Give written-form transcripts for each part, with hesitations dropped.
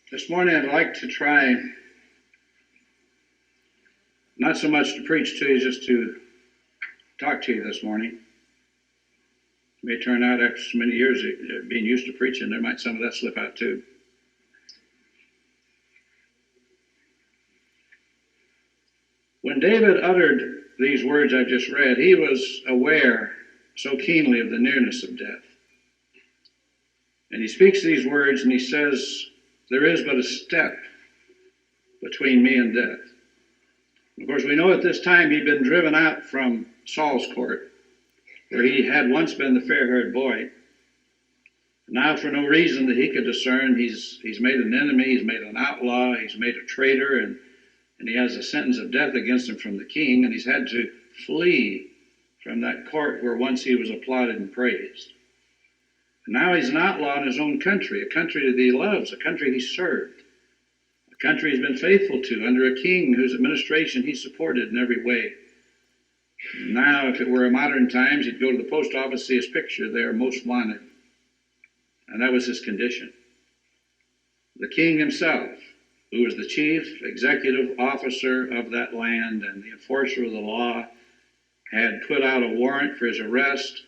This morning I'd like to try not so much to preach to you, just to talk to you this morning. It may turn out after so many years of being used to preaching, there might some of that slip out too. When David uttered these words I've just read, he was aware so keenly of the nearness of death. And he speaks these words and he says, there is but a step between me and death. Of course, we know at this time he'd been driven out from Saul's court, where he had once been the fair-haired boy. Now, for no reason that he could discern, he's made an enemy, he's made an outlaw, he's made a traitor, and he has a sentence of death against him from the king, and he's had to flee from that court where once he was applauded and praised. And now he's an outlaw in his own country, a country that he loves, a country he served, a country he's been faithful to, under a king whose administration he supported in every way. Now, if it were modern times, he'd go to the post office, see his picture there, most wanted. And that was his condition. The king himself, who was the chief executive officer of that land and the enforcer of the law, had put out a warrant for his arrest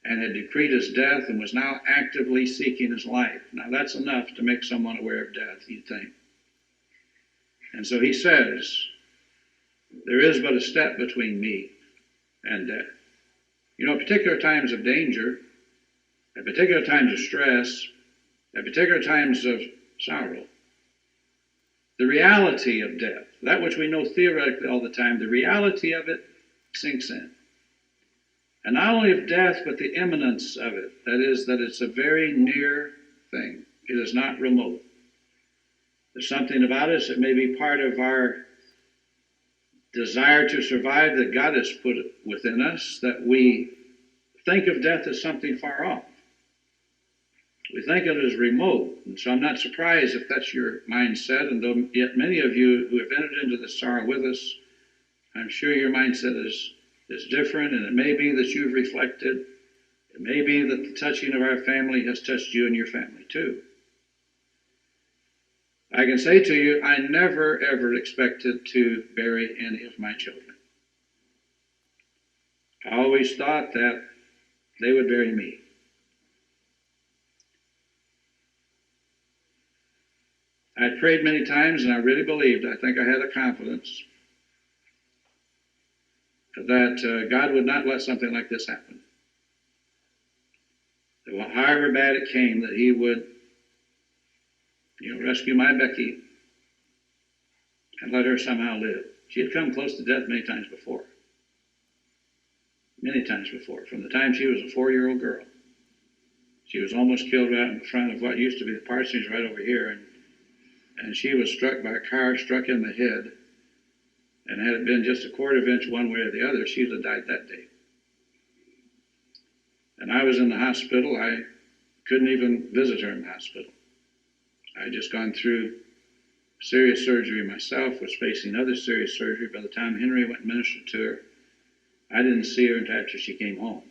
and had decreed his death and was now actively seeking his life. Now that's enough to make someone aware of death, you'd think. And so he says, there is but a step between me and death. You know, at particular times of danger, at particular times of stress, at particular times of sorrow, the reality of death, that which we know theoretically all the time, the reality of it sinks in. And not only of death, but the imminence of it. That is, that it's a very near thing. It is not remote. There's something about us that may be part of our desire to survive that God has put within us, that we think of death as something far off. We think of it as remote. And so I'm not surprised if that's your mindset. And though yet many of you who have entered into this sorrow with us, I'm sure your mindset is different, and it may be that you've reflected. It may be that the touching of our family has touched you and your family too. I can say to you, I never ever expected to bury any of my children. I always thought that they would bury me. I prayed many times, and I really believed, I think I had a confidence that God would not let something like this happen. That however bad it came, that he would, rescue my Becky and let her somehow live. She had come close to death many times before. Many times before. From the time she was a 4-year-old girl. She was almost killed right in front of what used to be the parsonage right over here. And she was struck by a car, struck in the head. And had it been just a quarter of an inch one way or the other, she would have died that day. And I was in the hospital. I couldn't even visit her in the hospital. I had just gone through serious surgery myself, was facing other serious surgery. By the time Henry went and ministered to her, I didn't see her until after she came home.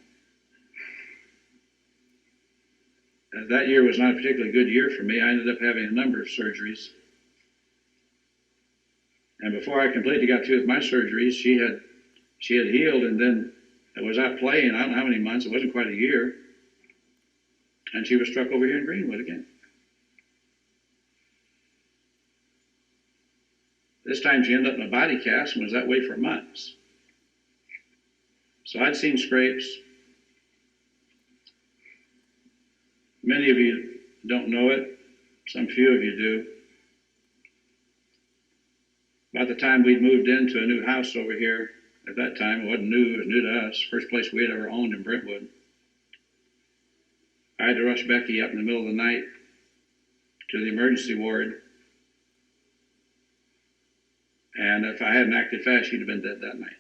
And that year was not a particularly good year for me. I ended up having a number of surgeries. And before I completely got through with my surgeries, she had healed, and then I was out playing, I don't know how many months, it wasn't quite a year, and she was struck over here in Greenwood again. This time she ended up in a body cast and was that way for months. So I'd seen scrapes. Many of you don't know it, some few of you do. By the time we'd moved into a new house over here, at that time, it wasn't new, it was new to us, first place we had ever owned in Brentwood. I had to rush Becky up in the middle of the night to the emergency ward. And if I hadn't acted fast, she'd have been dead that night.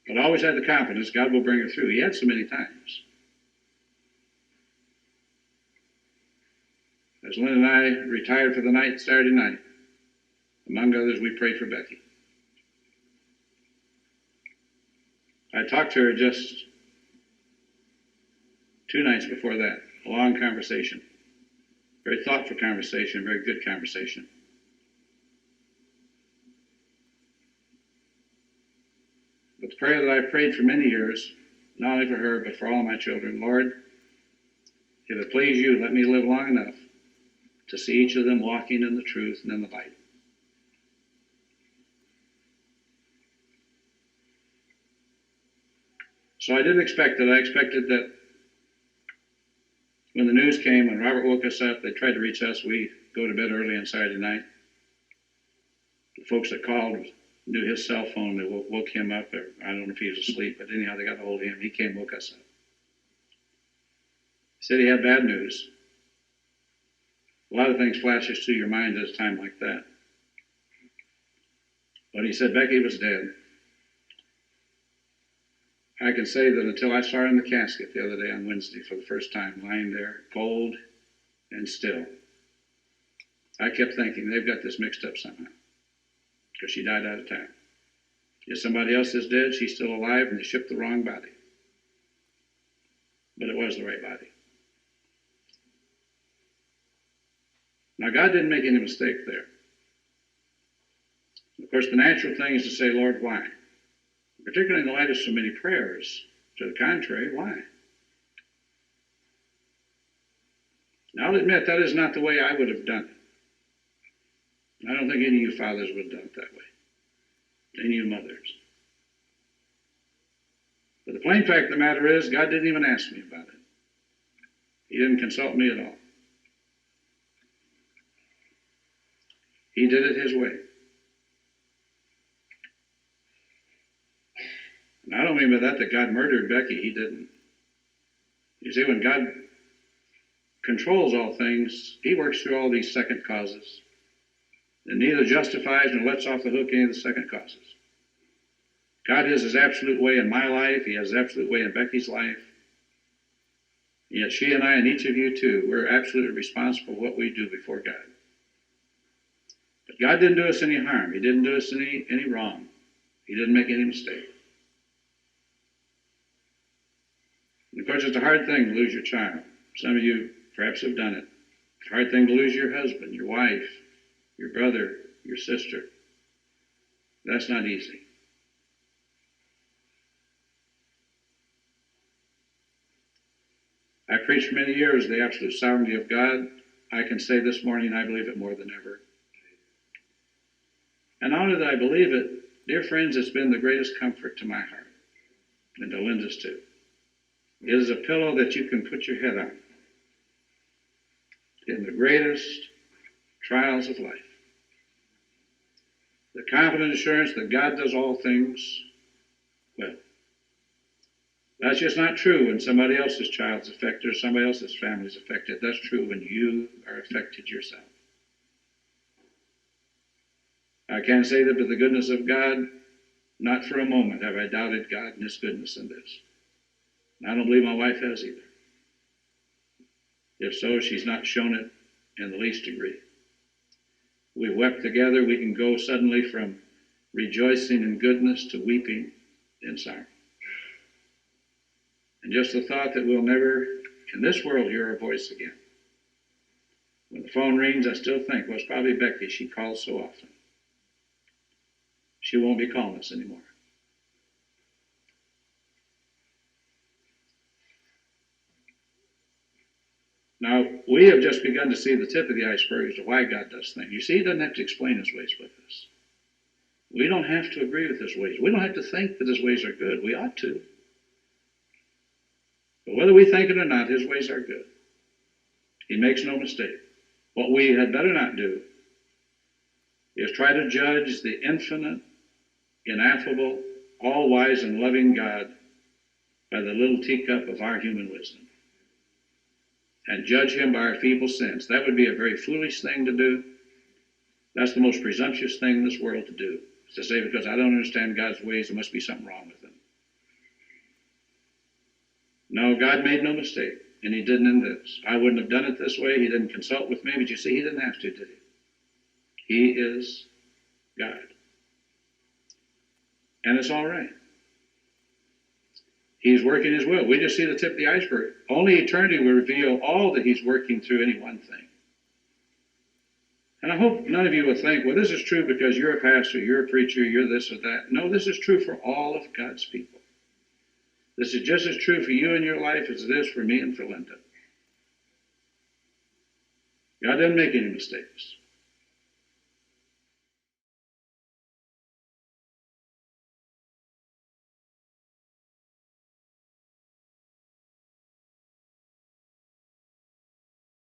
But I always had the confidence God will bring her through. He had so many times. As Lynn and I retired for the night Saturday night, among others, we prayed for Becky. I talked to her just 2 nights before that, a long conversation. Very thoughtful conversation, very good conversation. But the prayer that I've prayed for many years, not only for her, but for all my children, Lord, if it please you, let me live long enough to see each of them walking in the truth and in the light. So I didn't expect it. I expected that when the news came, when Robert woke us up, they tried to reach us. We go to bed early on Saturday night. The folks that called knew his cell phone. They woke him up. Or I don't know if he was asleep, but anyhow, they got a hold of him. He came and woke us up. He said he had bad news. A lot of things flashes through your mind at a time like that. But he said Becky was dead. I can say that until I saw her in the casket the other day on Wednesday for the first time, lying there, cold and still, I kept thinking they've got this mixed up somehow, because she died out of town. If somebody else is dead, she's still alive, and they shipped the wrong body. But it was the right body. Now, God didn't make any mistake there. Of course, the natural thing is to say, Lord, why? Particularly in the light of so many prayers. To the contrary, why? Now, I'll admit that is not the way I would have done it. I don't think any of you fathers would have done it that way. Any of you mothers. But the plain fact of the matter is, God didn't even ask me about it. He didn't consult me at all. He did it his way. And I don't mean by that God murdered Becky. He didn't. You see, when God controls all things, he works through all these second causes. And neither justifies nor lets off the hook any of the second causes. God has his absolute way in my life. He has his absolute way in Becky's life. Yet she and I, and each of you too, we're absolutely responsible for what we do before God. But God didn't do us any harm. He didn't do us any wrong. He didn't make any mistake. And of course, it's a hard thing to lose your child. Some of you perhaps have done it. It's a hard thing to lose your husband, your wife, your brother, your sister. That's not easy. I preached for many years the absolute sovereignty of God. I can say this morning I believe it more than ever. And now that I believe it, dear friends, it's been the greatest comfort to my heart, and to Linda's too. It is a pillow that you can put your head on in the greatest trials of life. The confident assurance that God does all things well. That's just not true when somebody else's child's affected or somebody else's family's affected. That's true when you are affected yourself. I can say that with the goodness of God, not for a moment have I doubted God and his goodness in this. And I don't believe my wife has either. If so, she's not shown it in the least degree. We wept together. We can go suddenly from rejoicing in goodness to weeping in sorrow. And just the thought that we'll never, in this world, hear her voice again. When the phone rings, I still think, well, it's probably Becky. She calls so often. She won't be calling us anymore. Now, we have just begun to see the tip of the iceberg as to why God does things. You see, he doesn't have to explain his ways with us. We don't have to agree with his ways. We don't have to think that his ways are good. We ought to. But whether we think it or not, his ways are good. He makes no mistake. What we had better not do is try to judge the infinite, ineffable, all-wise and loving God by the little teacup of our human wisdom, and judge him by our feeble sense. That would be a very foolish thing to do. That's the most presumptuous thing in this world to do, is to say, because I don't understand God's ways, there must be something wrong with them. No, God made no mistake, and he didn't in this. I wouldn't have done it this way. He didn't consult with me, but you see, he didn't have to, did he? He is God. And it's all right. He's working his will. We just see the tip of the iceberg. Only eternity will reveal all that he's working through any one thing. And I hope none of you will think, well, this is true because you're a pastor, you're a preacher, you're this or that. No, this is true for all of God's people. This is just as true for you in your life as it is for me and for Linda. God doesn't make any mistakes.